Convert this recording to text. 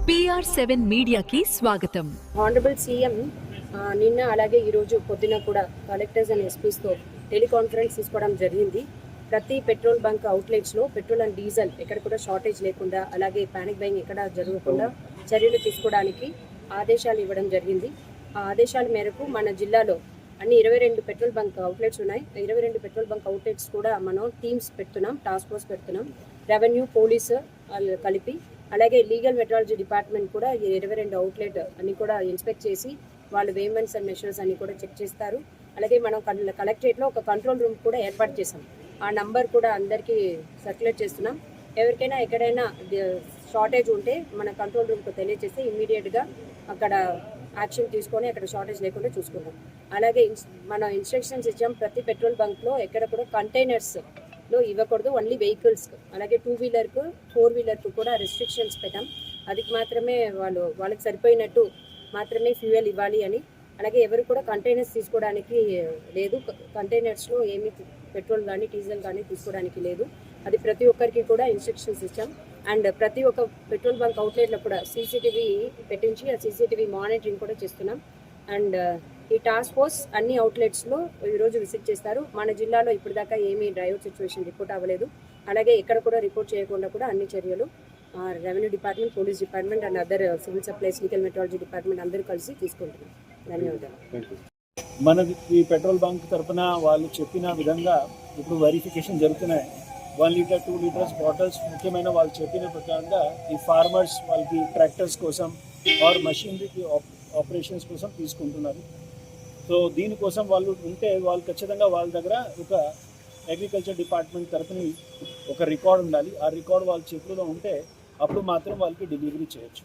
PR7 మీడియాకి స్వాగతం. Honourable CM నిన్న అలాగే ఈరోజు పొద్దున కూడా కలెక్టర్స్ అండ్ ఎస్పీస్తో టెలికాన్ఫరెన్స్ తీసుకోవడం జరిగింది. ప్రతి పెట్రోల్ బంక్ అవుట్లెట్స్లో పెట్రోల్ అండ్ డీజిల్ ఎక్కడ కూడా షార్టేజ్ లేకుండా, అలాగే ప్యానిక్ బయింగ్ ఎక్కడ జరగకుండా చర్యలు తీసుకోవడానికి ఆదేశాలు ఇవ్వడం జరిగింది. ఆ ఆదేశాల మేరకు మన జిల్లాలో అన్ని 22 పెట్రోల్ బంక్ అవుట్లెట్స్ ఉన్నాయి. 22 పెట్రోల్ బంక్ అవుట్లెట్స్ కూడా మనం టీమ్స్ పెడుతున్నాం, టాస్క్ ఫోర్స్ పెడుతున్నాం. రెవెన్యూ, పోలీసు కలిపి, అలాగే లీగల్ మెట్రాలజీ డిపార్ట్మెంట్ కూడా ఈ 22 అవుట్లెట్ అన్ని కూడా ఇన్స్పెక్ట్ చేసి వాళ్ళు వేమెంట్స్ అండ్ మెషర్స్ అన్ని కూడా చెక్ చేస్తారు. అలాగే మనం కలెక్టరేట్లో ఒక కంట్రోల్ రూమ్ కూడా ఏర్పాటు చేసాం. ఆ నంబర్ కూడా అందరికీ సర్క్యులేట్ చేస్తున్నాం. ఎవరికైనా ఎక్కడైనా షార్టేజ్ ఉంటే మన కంట్రోల్ రూమ్కి తెలియజేస్తే ఇమ్మీడియట్గా అక్కడ యాక్షన్ తీసుకొని అక్కడ షార్టేజ్ లేకుండా చూసుకుంటాం. అలాగే మనం ఇన్స్ట్రక్షన్స్ ఇచ్చాం, ప్రతి పెట్రోల్ బంక్లో ఎక్కడ కూడా కంటైనర్స్లో ఇవ్వకూడదు, ఓన్లీ వెహికల్స్. అలాగే 2 వీలర్కు 4 వీలర్కు కూడా రెస్ట్రిక్షన్స్ పెట్టాం. అది మాత్రమే వాళ్ళకి సరిపోయినట్టు మాత్రమే ఫ్యూయల్ ఇవ్వాలి అని. అలాగే ఎవరు కూడా కంటైనర్స్ తీసుకోవడానికి లేదు, కంటైనర్స్లో ఏమి పెట్రోల్ కానీ డీజిల్ కానీ తీసుకోవడానికి లేదు. అది ప్రతి ఒక్కరికి కూడా ఇన్స్ట్రక్షన్స్ ఇచ్చాం. అండ్ ప్రతి ఒక్క పెట్రోల్ బంక్ అవుట్లెట్లో కూడా సీసీటీవీ పెట్టించి ఆ సీసీటీవీ మానిటరింగ్ కూడా చేస్తున్నాం. అండ్ ఈ టాస్క్ ఫోర్స్ అన్ని అవుట్లెట్స్లో ఈరోజు విజిట్ చేస్తారు. మన జిల్లాలో ఇప్పటిదాకా ఏమీ డ్రైవర్ సిచ్యువేషన్ రిపోర్ట్ అవ్వలేదు. అలాగే ఎక్కడ కూడా రిపోర్ట్ చేయకుండా కూడా అన్ని చర్యలు revenue department, police department and other civil supplies, legal metrology department అందరూ కలిసి తీసుకుంటున్నాం. ధన్యవాదాలు. మన ఈ పెట్రోల్ బంక్ తరఫున వాళ్ళు చెప్పిన విధంగా ఇప్పుడు వెరిఫికేషన్ జరుగుతున్నాయి. 1 లీటర్ 2 లీటర్స్ బాటిల్స్ ముఖ్యమైన వాళ్ళు చెప్పిన ప్రకారంగా ఈ ఫార్మర్స్ వాళ్ళకి ట్రాక్టర్స్ కోసం ఆర్ మషినరీ ఆపరేషన్స్ కోసం తీసుకుంటున్నారు. సో దీనికోసం వాళ్ళు ఉంటే వాళ్ళు ఖచ్చితంగా వాళ్ళ దగ్గర ఒక అగ్రికల్చర్ డిపార్ట్మెంట్ తరఫున ఒక రికార్డ్ ఉండాలి. ఆ రికార్డ్ వాళ్ళ చేతిలో ఉంటే అప్పుడు మాత్రం వాళ్ళకి డెలివరీ చేయొచ్చు.